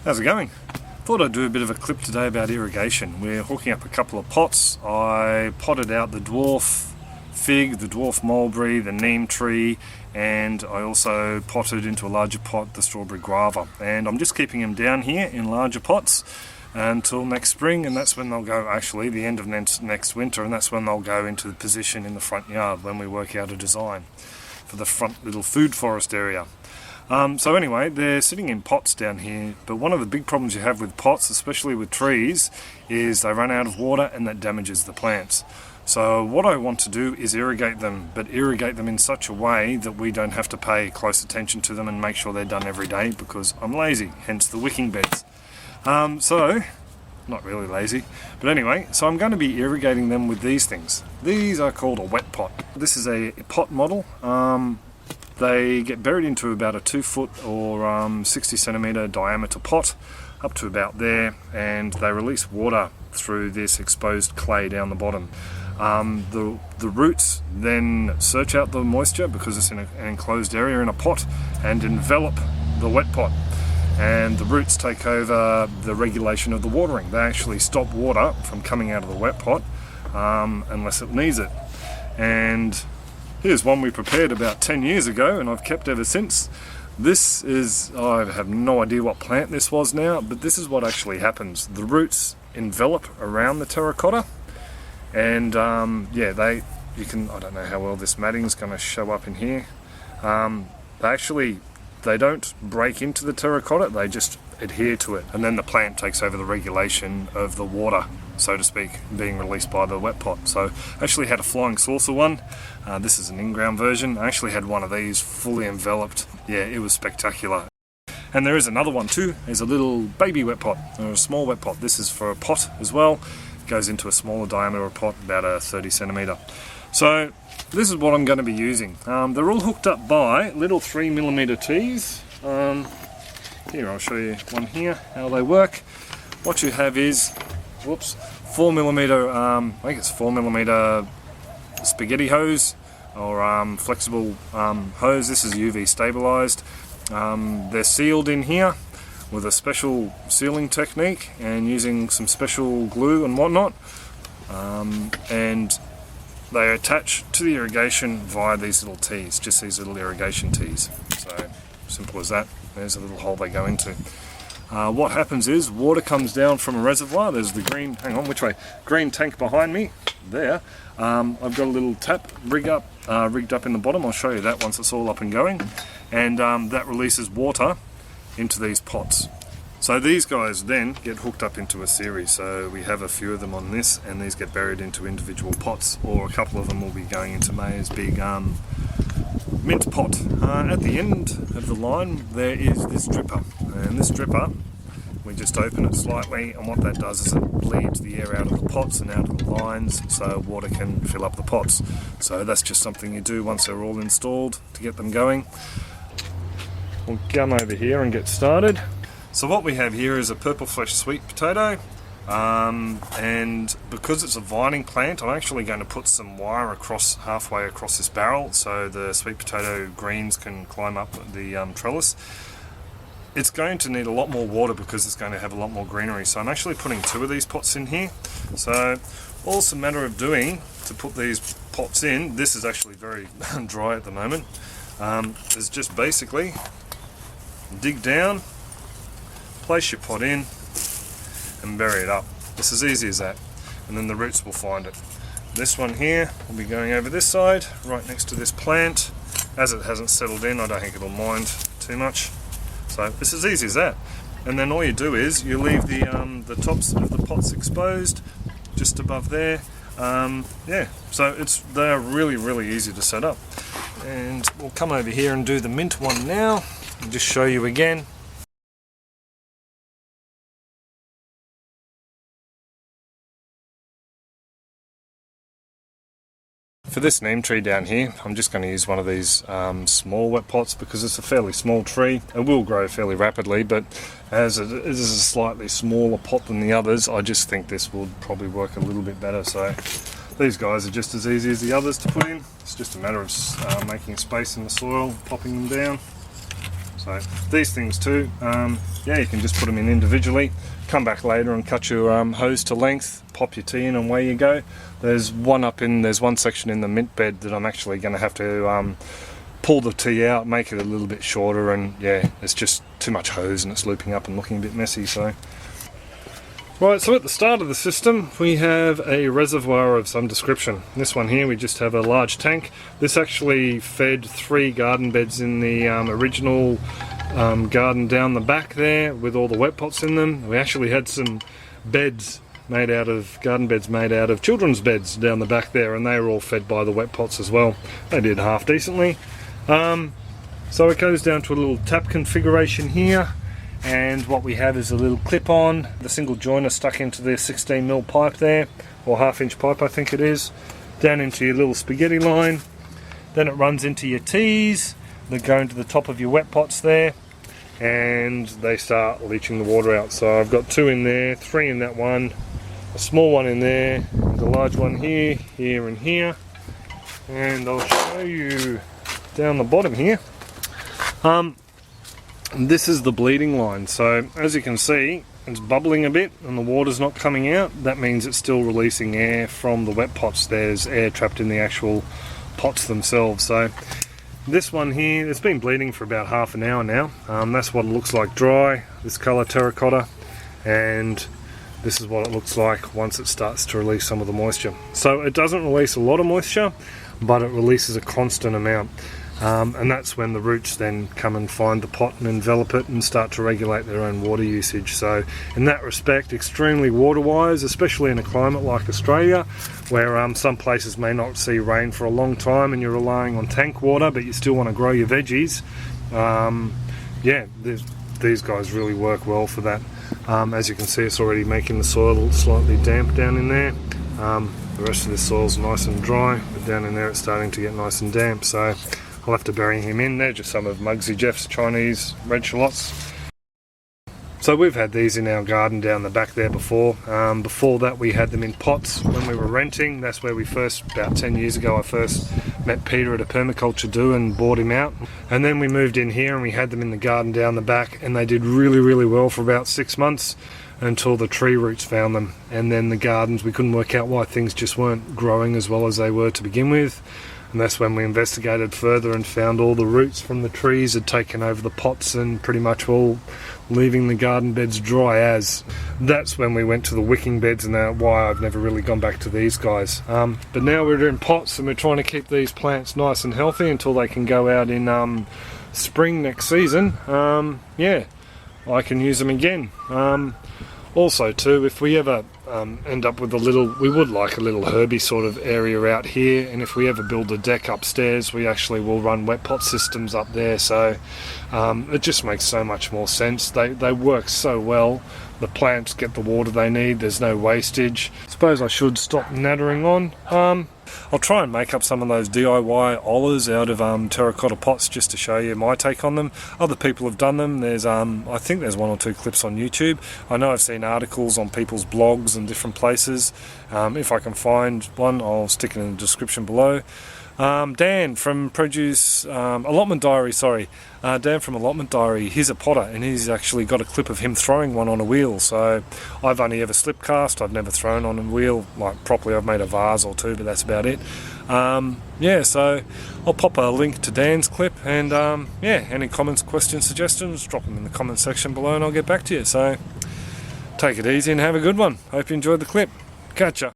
How's it going? Thought I'd do a bit of a clip today about irrigation. We're hooking up a couple of pots. I potted out the dwarf fig, the dwarf mulberry, the neem tree, and I also potted into a larger pot the strawberry guava. And I'm just keeping them down here in larger pots until next spring, and that's when they'll go, actually the end of next winter, and that's when they'll go into the position in the front yard when we work out a design for the front little food forest area. So anyway, they're sitting in pots down here, but one of the big problems you have with pots, especially with trees, is they run out of water and that damages the plants. So what I want to do is irrigate them, but irrigate them in such a way that we don't have to pay close attention to them and make sure they're done every day, because I'm lazy, hence the wicking beds. So, not really lazy, but anyway, so I'm going to be irrigating them with these things. These are called a Wetpot. This is a pot model. They get buried into about a 2 foot or 60 centimeter diameter pot, up to about there, and they release water through this exposed clay down the bottom. The roots then search out the moisture because it's in an enclosed area in a pot and envelop the wet pot. And the roots take over the regulation of the watering. They actually stop water from coming out of the wet pot unless it needs it. And here's one we prepared about 10 years ago and I've kept ever since. This is, I have no idea what plant this was now, but this is what actually happens. The roots envelop around the terracotta, and yeah, you can, I don't know how well this matting's going to show up in here. They don't break into the terracotta, they just adhere to it, and then the plant takes over the regulation of the water, so to speak, being released by the wet pot. So I actually had a flying saucer one. This is an in-ground version. I actually had one of these fully enveloped. Yeah, it was spectacular. And there is another one too. There's a little baby wet pot, or a small wet pot. This is for a pot as well. It goes into a smaller diameter pot, about a 30 centimeter. So this is what I'm going to be using. They're all hooked up by little 3mm tees. Here, I'll show you one here, how they work. What you have is, whoops, 4mm, I think it's 4mm spaghetti hose, or flexible hose. This is UV stabilized. They're sealed in here with a special sealing technique and using some special glue and whatnot. And they attach to the irrigation via these little tees, just these little irrigation tees. So, simple as that. There's a little hole they go into. What happens is, water comes down from a reservoir. There's the green, hang on, which way? Green tank behind me, there. I've got a little tap rigged up in the bottom. I'll show you that once it's all up and going. And that releases water into these pots. So these guys then get hooked up into a series. So we have a few of them on this, and these get buried into individual pots, or a couple of them will be going into May's big mint pot. At the end of the line there is this dripper, and this dripper, we just open it slightly, and what that does is it bleeds the air out of the pots and out of the lines so water can fill up the pots. So that's just something you do once they're all installed to get them going. We'll come over here and get started. So what we have here is a purple flesh sweet potato, and because it's a vining plant, I'm actually going to put some wire halfway across this barrel so the sweet potato greens can climb up the trellis. It's going to need a lot more water because it's going to have a lot more greenery, so I'm actually putting 2 of these pots in here. So all it's a matter of doing to put these pots in, this is actually very dry at the moment, is just basically dig down, place your pot in and bury it up. It's as easy as that, and then the roots will find it. This one here will be going over this side, right next to this plant. As it hasn't settled in, I don't think it'll mind too much. So it's as easy as that. And then all you do is you leave the tops of the pots exposed, just above there. Yeah, so they are really easy to set up. And we'll come over here and do the mint one now, and just show you again. For this neem tree down here, I'm just going to use one of these small wet pots because it's a fairly small tree. It will grow fairly rapidly, but as it is a slightly smaller pot than the others, I just think this will probably work a little bit better. So these guys are just as easy as the others to put in. It's just a matter of making space in the soil, popping them down. So these things too, yeah, you can just put them in individually, come back later and cut your hose to length, pop your tea in and away you go. There's one section in the mint bed that I'm actually going to have to pull the tea out, make it a little bit shorter, and yeah, it's just too much hose and it's looping up and looking a bit messy. So right, so at the start of the system we have a reservoir of some description. This one here, we just have a large tank. This actually fed 3 garden beds in the original garden down the back there with all the wet pots in them. We actually had some beds made out of, garden beds made out of children's beds down the back there, and they were all fed by the wet pots as well. They did half decently. So it goes down to a little tap configuration here. And what we have is a little clip on, the single joiner stuck into the 16mm pipe there, or half-inch pipe I think it is, down into your little spaghetti line. Then it runs into your teas that go into the top of your wet pots there, and they start leaching the water out. So I've got 2 in there, 3 in that one, a small one in there, the large one here, here and here. And I'll show you down the bottom here. This is the bleeding line, so as you can see it's bubbling a bit and the water's not coming out. That means it's still releasing air from the wet pots. There's air trapped in the actual pots themselves. So this one here, it's been bleeding for about half an hour now. That's what it looks like dry, this colour terracotta, and this is what it looks like once it starts to release some of the moisture. So it doesn't release a lot of moisture, but it releases a constant amount. And that's when the roots then come and find the pot and envelop it and start to regulate their own water usage. So in that respect, extremely water wise, especially in a climate like Australia, where some places may not see rain for a long time and you're relying on tank water, but you still want to grow your veggies. Yeah, these guys really work well for that. As you can see, it's already making the soil slightly damp down in there. The rest of this soil's nice and dry, but down in there it's starting to get nice and damp. So I'll have to bury him in there, just some of Muggsy Jeff's Chinese red shallots. So we've had these in our garden down the back there before. Before that we had them in pots when we were renting. That's where we first, about 10 years ago, I first met Peter at a permaculture do and bought him out. And then we moved in here and we had them in the garden down the back, and they did really well for about 6 months until the tree roots found them. And then the gardens, we couldn't work out why things just weren't growing as well as they were to begin with. And that's when we investigated further and found all the roots from the trees had taken over the pots and pretty much all leaving the garden beds dry as. That's when we went to the wicking beds, and that's why I've never really gone back to these guys. But now we're in pots and we're trying to keep these plants nice and healthy until they can go out in spring next season. Yeah, I can use them again. Also too, if we ever end up with we would like a little herby sort of area out here, and if we ever build a deck upstairs, we actually will run wet pot systems up there. So it just makes so much more sense. They work so well. The plants get the water they need, there's no wastage. I suppose I should stop nattering on. I'll try and make up some of those DIY ollas out of terracotta pots just to show you my take on them. Other people have done them. There's I think there's 1 or 2 clips on YouTube. I know I've seen articles on people's blogs and different places. If I can find one, I'll stick it in the description below. Dan from Allotment Diary, Dan from Allotment Diary, he's a potter and he's actually got a clip of him throwing one on a wheel. So I've only ever slip cast, I've never thrown on a wheel like properly. I've made a vase or 2, but that's about it. Yeah, so I'll pop a link to Dan's clip, and yeah, any comments, questions, suggestions, drop them in the comment section below and I'll get back to you. So take it easy and have a good one. Hope you enjoyed the clip. Catch ya.